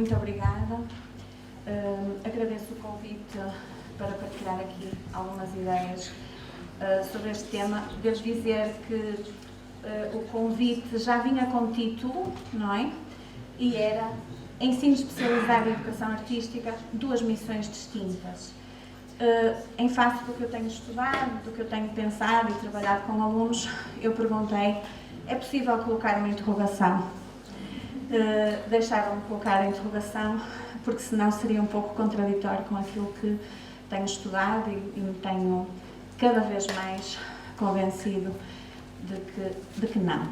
Muito obrigada. Agradeço o convite para partilhar aqui algumas ideias sobre este tema. Devo dizer que o convite já vinha com título, não é? E era Ensino Especializado em Educação Artística, duas missões distintas. Em face do que eu tenho estudado, do que eu tenho pensado e trabalhado com alunos, eu perguntei, é possível colocar uma interrogação? Deixaram-me colocar a interrogação, porque senão seria um pouco contraditório com aquilo que tenho estudado e me tenho cada vez mais convencido de que não.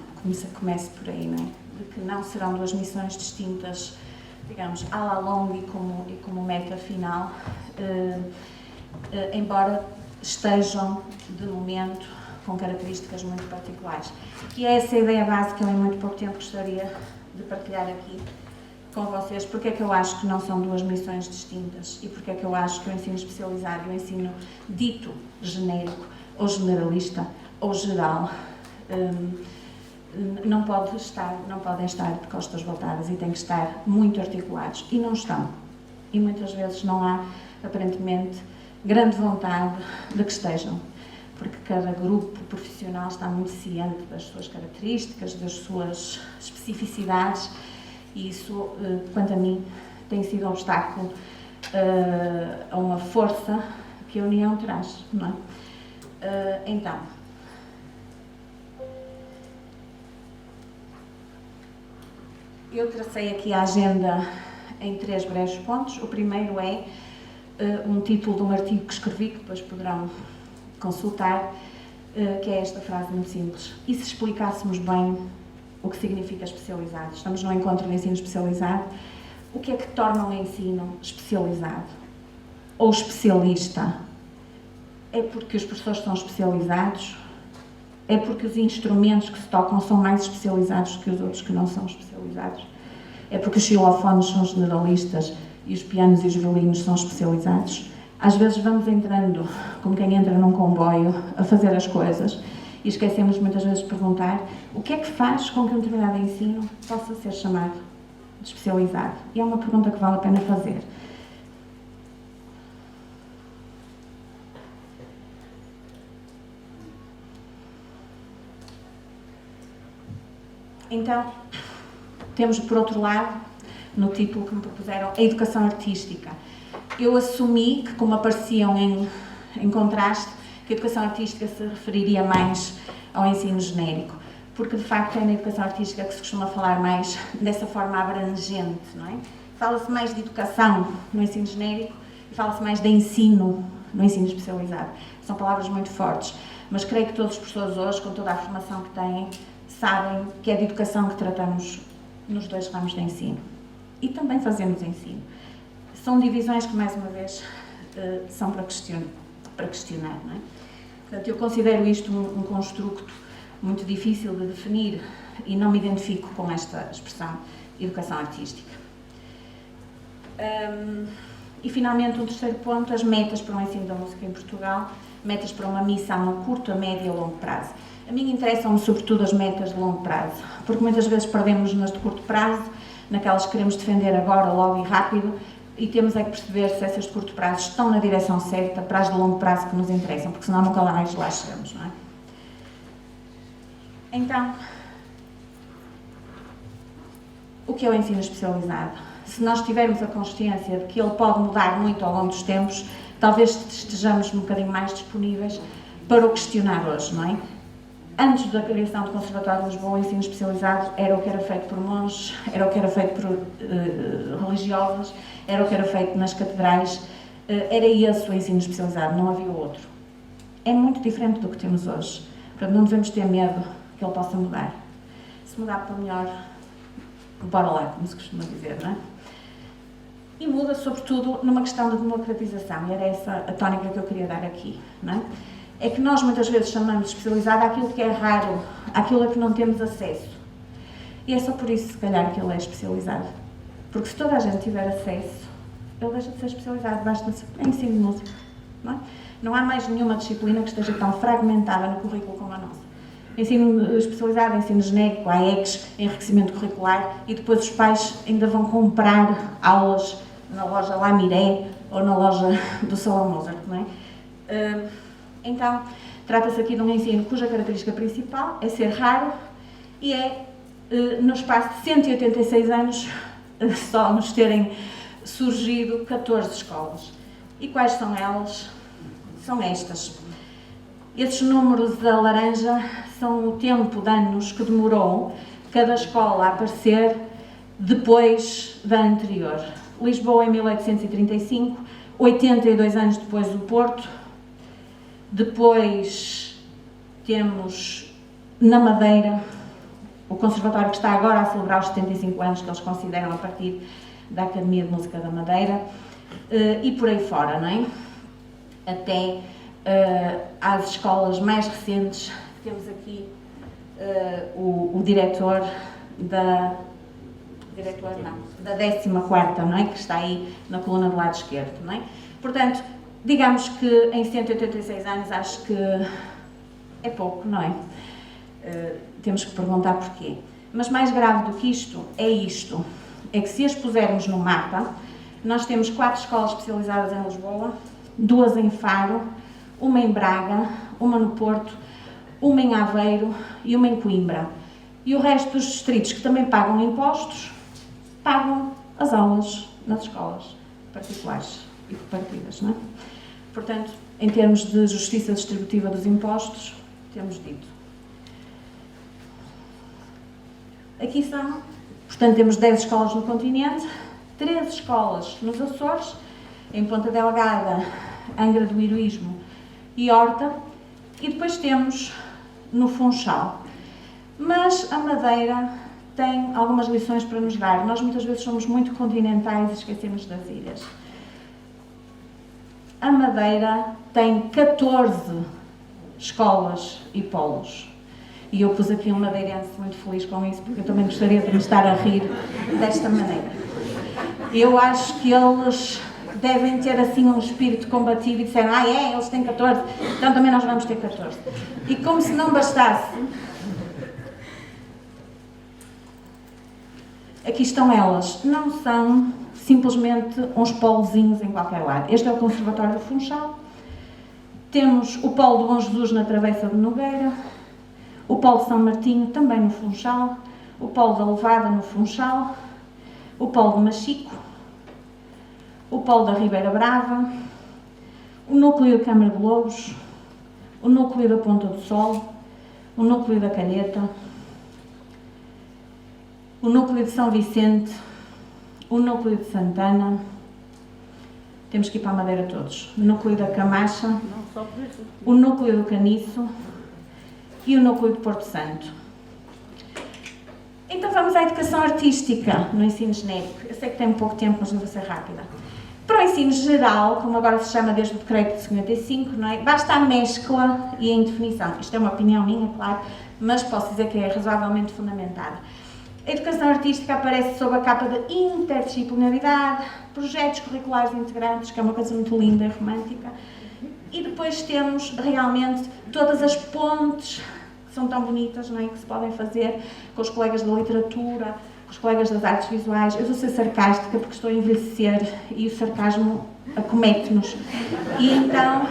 Comece por aí, não é? De que não serão duas missões distintas, digamos, à la longue e como meta final, embora estejam, de momento, com características muito particulares. E é essa a ideia base que eu, em muito pouco tempo, gostaria de partilhar aqui com vocês. Porque é que eu acho que não são duas missões distintas e porque é que eu acho que o ensino especializado e o ensino dito genérico ou generalista ou geral não podem estar de costas voltadas e têm que estar muito articulados, e não estão. E muitas vezes não há, aparentemente, grande vontade de que estejam, porque cada grupo profissional está muito ciente das suas características, das suas especificidades, e isso, quanto a mim, tem sido um obstáculo a uma força que a união traz, não é? Então, eu tracei aqui a agenda em 3 breves pontos. O primeiro é um título de um artigo que escrevi, que depois poderão consultar, que é esta frase muito simples. E se explicássemos bem o que significa especializado? Estamos num encontro de ensino especializado. O que é que torna um ensino especializado? Ou especialista? É porque os professores são especializados? É porque os instrumentos que se tocam são mais especializados que os outros que não são especializados? É porque os xilofones são generalistas e os pianos e os violinos são especializados? Às vezes vamos entrando, como quem entra num comboio, a fazer as coisas e esquecemos muitas vezes de perguntar o que é que faz com que um determinado ensino possa ser chamado de especializado. E é uma pergunta que vale a pena fazer. Então, temos por outro lado, no título que me propuseram, a educação artística. Eu assumi que, como apareciam em contraste, que a educação artística se referiria mais ao ensino genérico, porque de facto é na educação artística que se costuma falar mais dessa forma abrangente, não é? Fala-se mais de educação no ensino genérico e fala-se mais de ensino no ensino especializado. São palavras muito fortes, mas creio que todos os professores hoje, com toda a formação que têm, sabem que é de educação que tratamos nos 2 ramos de ensino. E também fazemos ensino. São divisões que, mais uma vez, são para questionar, não é? Portanto, eu considero isto um construto muito difícil de definir e não me identifico com esta expressão educação artística. E, finalmente, um terceiro ponto, as metas para o ensino da música em Portugal, metas para uma missão a curto, a médio e a longo prazo. A mim interessam-me, sobretudo, as metas de longo prazo, porque muitas vezes perdemos nas de curto prazo, naquelas que queremos defender agora, logo e rápido, e temos é que perceber se essas de curto prazo estão na direção certa para as de longo prazo que nos interessam, porque senão nunca mais lá chegamos, não é? Então, o que é o ensino especializado? Se nós tivermos a consciência de que ele pode mudar muito ao longo dos tempos, talvez estejamos um bocadinho mais disponíveis para o questionar hoje, não é? Antes da criação do Conservatório de Lisboa, o ensino especializado era o que era feito por monges, era o que era feito por religiosos, era o que era feito nas catedrais, era esse o ensino especializado, não havia outro. É muito diferente do que temos hoje, portanto não devemos ter medo que ele possa mudar. Se mudar para melhor, bora lá, como se costuma dizer, não é? E muda, sobretudo, numa questão de democratização, e era essa a tónica que eu queria dar aqui, não é? É que nós muitas vezes chamamos de especializado aquilo que é raro, aquilo a que não temos acesso. E é só por isso, se calhar, que ele é especializado. Porque se toda a gente tiver acesso, ele deixa de ser especializado, basta ensino de música, não é? Não há mais nenhuma disciplina que esteja tão fragmentada no currículo como a nossa. ensino especializado, ensino genérico, AECs, enriquecimento curricular, e depois os pais ainda vão comprar aulas na loja La Miré ou na loja do Salão Mozart, não é? Então, trata-se aqui de um ensino cuja característica principal é ser raro e é, no espaço de 186 anos, só nos terem surgido 14 escolas. E quais são elas? São estas. Estes números da laranja são o tempo de anos que demorou cada escola a aparecer depois da anterior. Lisboa em 1835, 82 anos depois o Porto. Depois temos na Madeira o conservatório que está agora a celebrar os 75 anos que eles consideram a partir da Academia de Música da Madeira, e por aí fora, não é? Até às escolas mais recentes. Temos aqui o diretor da 14ª, não é? Que está aí na coluna do lado esquerdo, não é? Portanto, digamos que em 186 anos acho que é pouco, não é? Temos que perguntar porquê. Mas mais grave do que isto, é que se as pusermos no mapa, nós temos 4 escolas especializadas em Lisboa, 2 em Faro, uma em Braga, uma no Porto, uma em Aveiro e uma em Coimbra. E o resto dos distritos que também pagam impostos, pagam as aulas nas escolas particulares e cooperativas, não é? Portanto, em termos de justiça distributiva dos impostos, temos dito. Aqui são, portanto, temos 10 escolas no continente, 13 escolas nos Açores, em Ponta Delgada, Angra do Heroísmo e Horta, e depois temos no Funchal. Mas a Madeira tem algumas lições para nos dar. Nós muitas vezes somos muito continentais e esquecemos das ilhas. A Madeira tem 14 escolas e polos. E eu pus aqui um madeirense muito feliz com isso, porque eu também gostaria de me estar a rir desta maneira. Eu acho que eles devem ter assim um espírito combativo e disseram, eles têm 14, então também nós vamos ter 14. E como se não bastasse, aqui estão elas. Não são simplesmente uns polozinhos em qualquer lado. Este é o Conservatório do Funchal. Temos o Polo do Bom Jesus na Travessa de Nogueira, o Polo de São Martinho também no Funchal, o Polo da Levada no Funchal, o Polo de Machico, o Polo da Ribeira Brava, o Núcleo de Câmara de Lobos, o Núcleo da Ponta do Sol, o Núcleo da Calheta, o Núcleo de São Vicente, o Núcleo de Santana, temos que ir para a Madeira todos, o Núcleo da Camacha, o Núcleo do Caniço e o Núcleo de Porto Santo. Então vamos à educação artística no ensino genérico. Eu sei que tem pouco tempo, mas não vou ser rápida. Para o ensino geral, como agora se chama desde o decreto de 55, não é? Basta a mescla e a indefinição. Isto é uma opinião minha, claro, mas posso dizer que é razoavelmente fundamentada. A educação artística aparece sob a capa da interdisciplinaridade, projetos curriculares integrantes, que é uma coisa muito linda e romântica, e depois temos realmente todas as pontes que são tão bonitas, não é? Que se podem fazer com os colegas da literatura, com os colegas das artes visuais. Eu vou ser sarcástica porque estou a envelhecer e o sarcasmo acomete-nos. E então,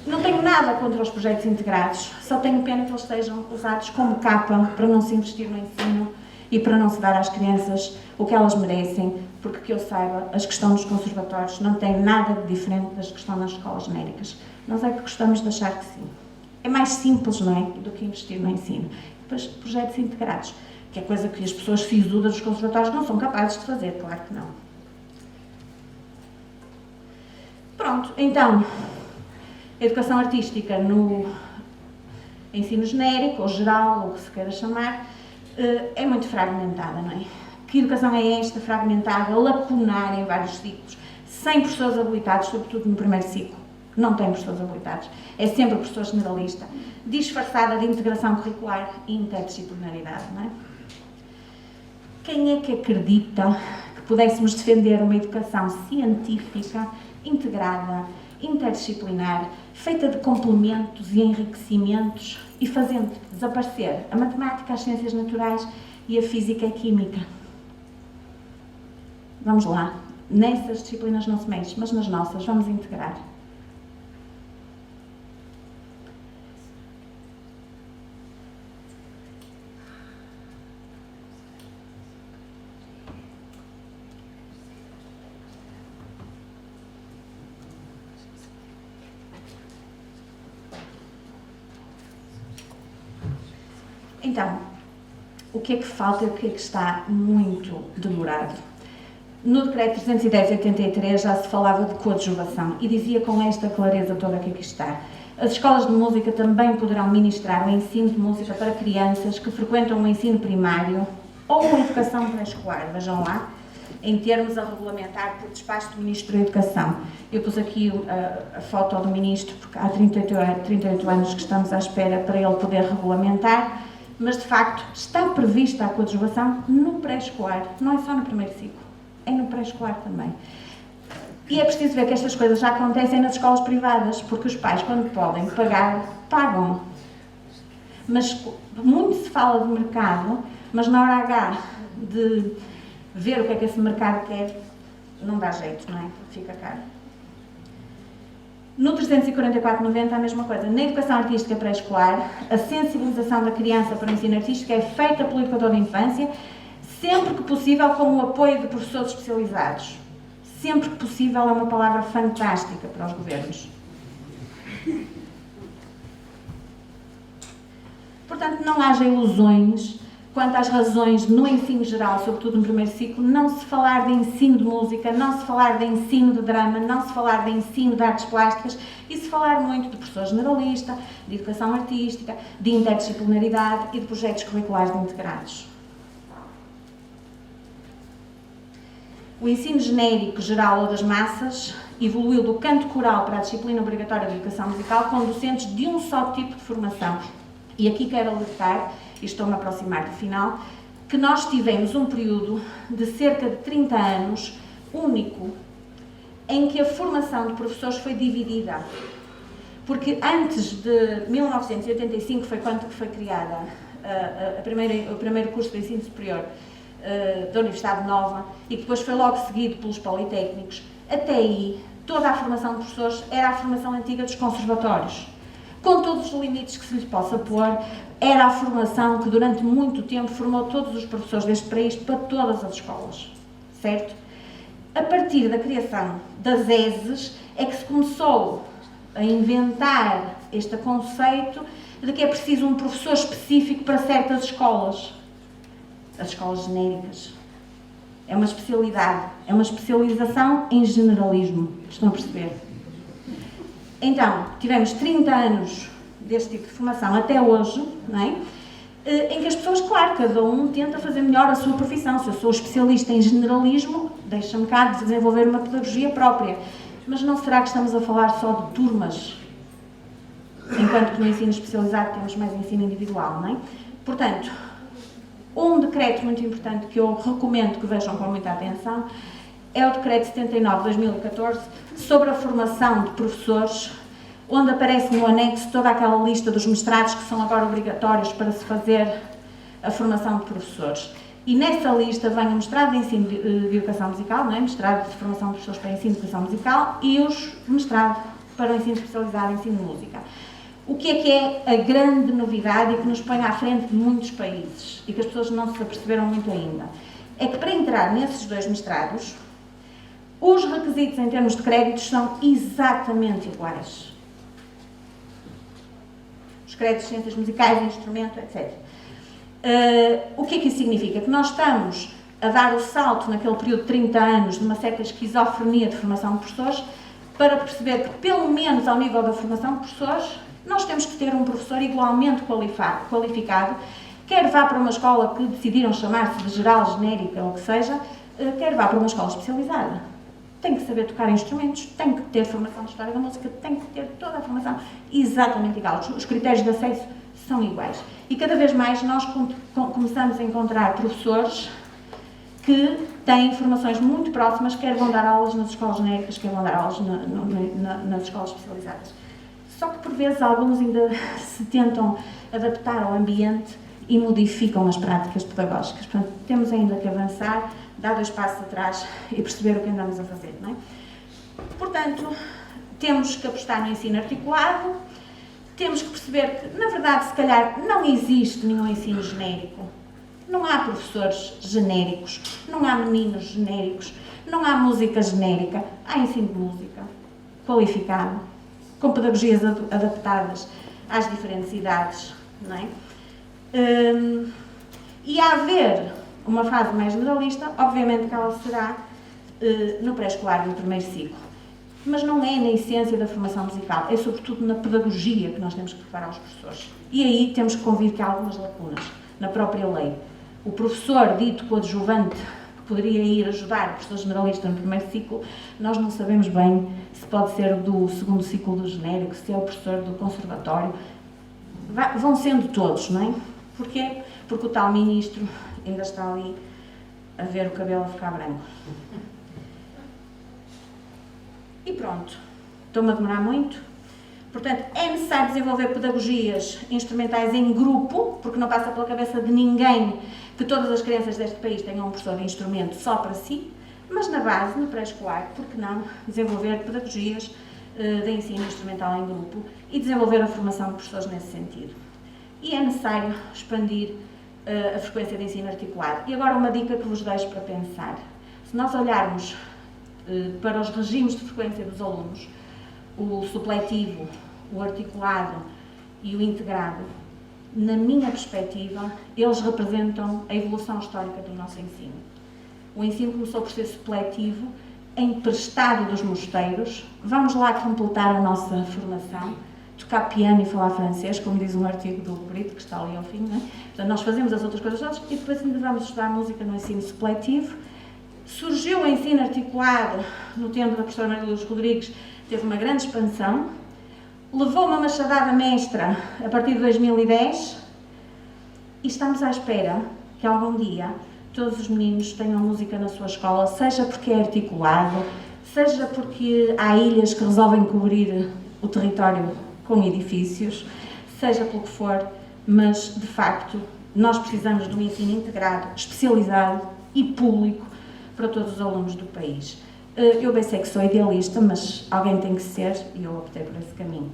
não tenho nada contra os projetos integrados, só tenho pena que eles sejam usados como capa para não se investir no ensino e para não se dar às crianças o que elas merecem, porque que eu saiba, as que estão nos conservatórios não têm nada de diferente das que estão nas escolas genéricas. Nós é que gostamos de achar que sim. É mais simples, não é, do que investir no ensino. Depois, projetos integrados, que é coisa que as pessoas sisudas dos conservatórios não são capazes de fazer, claro que não. Pronto, então, a educação artística no ensino genérico, ou geral, ou o que se queira chamar, é muito fragmentada, não é? Que educação é esta, fragmentada, lacunar em vários ciclos, sem professores habilitados, sobretudo no primeiro ciclo, não tem professores habilitados, é sempre professor generalista, disfarçada de integração curricular e interdisciplinaridade, não é? Quem é que acredita que pudéssemos defender uma educação científica, integrada, interdisciplinar, feita de complementos e enriquecimentos e fazendo desaparecer a matemática, as ciências naturais e a física e a química. Vamos lá, nessas disciplinas não se mexe, mas nas nossas vamos integrar. Então, o que é que falta e o que é que está muito demorado? No decreto 310/83 já se falava de coadjuvação e dizia com esta clareza toda que aqui está. As escolas de música também poderão ministrar o ensino de música para crianças que frequentam o ensino primário ou a educação pré-escolar, vejam lá, em termos a regulamentar por despacho do Ministro da Educação. Eu pus aqui a foto do Ministro, porque há 38 anos que estamos à espera para ele poder regulamentar, mas de facto está prevista a coadjuvação no pré-escolar, não é só no primeiro ciclo, é no pré-escolar também. E é preciso ver que estas coisas já acontecem nas escolas privadas, porque os pais, quando podem pagar, pagam. Mas muito se fala de mercado, mas na hora H de ver o que é que esse mercado quer, não dá jeito, não é? Fica caro. No 344/90 a mesma coisa. Na educação artística pré-escolar, a sensibilização da criança para o ensino artístico é feita pelo educador de infância, sempre que possível com o apoio de professores especializados. Sempre que possível é uma palavra fantástica para os governos. Portanto, não haja ilusões quanto às razões no ensino geral, sobretudo no primeiro ciclo, não se falar de ensino de música, não se falar de ensino de drama, não se falar de ensino de artes plásticas e se falar muito de professor generalista, de educação artística, de interdisciplinaridade e de projetos curriculares integrados. O ensino genérico, geral ou das massas evoluiu do canto coral para a disciplina obrigatória de educação musical com docentes de um só tipo de formação. E aqui quero alertar, e estou-me a aproximar do final, que nós tivemos um período de cerca de 30 anos único em que a formação de professores foi dividida. Porque antes de 1985 foi quando foi criada o primeiro curso de ensino superior da Universidade Nova e que depois foi logo seguido pelos politécnicos. Até aí, toda a formação de professores era a formação antiga dos conservatórios. Com todos os limites que se lhes possa pôr, era a formação que durante muito tempo formou todos os professores deste país para todas as escolas, certo? A partir da criação das ESES é que se começou a inventar este conceito de que é preciso um professor específico para certas escolas. As escolas genéricas. É uma especialidade, é uma especialização em generalismo, estão a perceber? Então, tivemos 30 anos deste tipo de formação até hoje, não é? Em que as pessoas, claro, cada um tenta fazer melhor a sua profissão. Se eu sou especialista em generalismo, deixa-me cá de desenvolver uma pedagogia própria. Mas não será que estamos a falar só de turmas? Enquanto que no ensino especializado temos mais ensino individual, não é? Portanto, um decreto muito importante que eu recomendo que vejam com muita atenção é o decreto 79/2014 sobre a formação de professores, onde aparece no anexo toda aquela lista dos mestrados que são agora obrigatórios para se fazer a formação de professores. E nessa lista vem o mestrado de ensino de educação musical, não é? Mestrado de formação de professores para ensino de educação musical e os mestrado para o ensino especializado em ensino de música. O que é a grande novidade e que nos põe à frente de muitos países e que as pessoas não se aperceberam muito ainda? É que para entrar nesses dois mestrados, os requisitos em termos de créditos são exatamente iguais. Os créditos de ciências musicais, instrumento, etc. O que é que isso significa? Que nós estamos a dar o salto naquele período de 30 anos de uma certa esquizofrenia de formação de professores para perceber que, pelo menos ao nível da formação de professores, nós temos que ter um professor igualmente qualificado, quer vá para uma escola que decidiram chamar-se de geral, genérica ou o que seja, quer vá para uma escola especializada. Tem que saber tocar instrumentos, tem que ter formação de história da música, tem que ter toda a formação exatamente igual. Os critérios de acesso são iguais. E cada vez mais nós começamos a encontrar professores que têm formações muito próximas, quer vão dar aulas nas escolas genéricas, quer vão dar aulas nas escolas especializadas. Só que, por vezes, alguns ainda se tentam adaptar ao ambiente e modificam as práticas pedagógicas. Portanto, temos ainda que avançar, dar 2 passos atrás e perceber o que andamos a fazer, não é? Portanto, temos que apostar no ensino articulado, temos que perceber que, na verdade, se calhar, não existe nenhum ensino genérico. Não há professores genéricos, não há meninos genéricos, não há música genérica, há ensino de música, qualificado, com pedagogias adaptadas às diferentes idades, não é? E a haver uma fase mais generalista, obviamente que ela será no pré-escolar, no primeiro ciclo. Mas não é na essência da formação musical, é sobretudo na pedagogia que nós temos que preparar os professores. E aí temos que convir que há algumas lacunas na própria lei. O professor dito coadjuvante, que poderia ir ajudar o professor generalista no primeiro ciclo, nós não sabemos bem se pode ser do segundo ciclo do genérico, se é o professor do conservatório. Vão sendo todos, não é? Porquê? Porque o tal ministro ainda está ali a ver o cabelo a ficar branco. E pronto, estou-me a demorar muito. Portanto, é necessário desenvolver pedagogias instrumentais em grupo, porque não passa pela cabeça de ninguém que todas as crianças deste país tenham um professor de instrumento só para si, mas na base, no pré-escolar, por que não desenvolver pedagogias de ensino instrumental em grupo e desenvolver a formação de professores nesse sentido. E é necessário expandir a frequência de ensino articulado. E agora uma dica que vos deixo para pensar. Se nós olharmos para os regimes de frequência dos alunos, o supletivo, o articulado e o integrado, na minha perspectiva, eles representam a evolução histórica do nosso ensino. O ensino começou por ser supletivo, emprestado dos mosteiros. Vamos lá completar a nossa formação, tocar piano e falar francês, como diz um artigo do Brito, que está ali ao fim, não é? Portanto, nós fazemos as outras coisas todas e depois ainda vamos estudar música no ensino supletivo. Surgiu o ensino articulado no tempo da professora Maria Luz Rodrigues, teve uma grande expansão, levou uma machadada mestra a partir de 2010 e estamos à espera que algum dia todos os meninos tenham música na sua escola, seja porque é articulado, seja porque há ilhas que resolvem cobrir o território com edifícios, seja pelo que for, mas de facto nós precisamos de um ensino integrado, especializado e público para todos os alunos do país. Eu bem sei que sou idealista, mas alguém tem que ser e eu optei por esse caminho.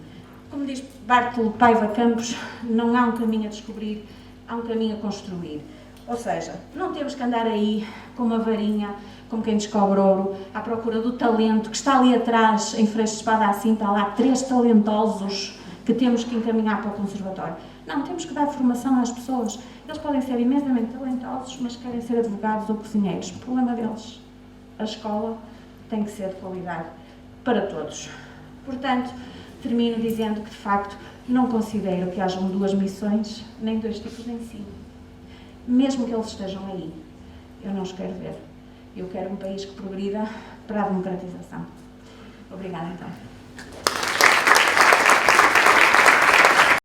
Como diz Bartolo Paiva Campos, não há um caminho a descobrir, há um caminho a construir. Ou seja, não temos que andar aí com uma varinha, como quem descobre ouro, à procura do talento que está ali atrás, em freixo de espada assim, está lá 3 talentosos que temos que encaminhar para o conservatório. Não, temos que dar formação às pessoas. Eles podem ser imensamente talentosos, mas querem ser advogados ou cozinheiros. O problema deles, a escola tem que ser de qualidade para todos. Portanto, termino dizendo que, de facto, não considero que hajam 2 missões, nem 2 tipos de ensino. Mesmo que eles estejam aí, eu não os quero ver. Eu quero um país que progrida para a democratização. Obrigada, então.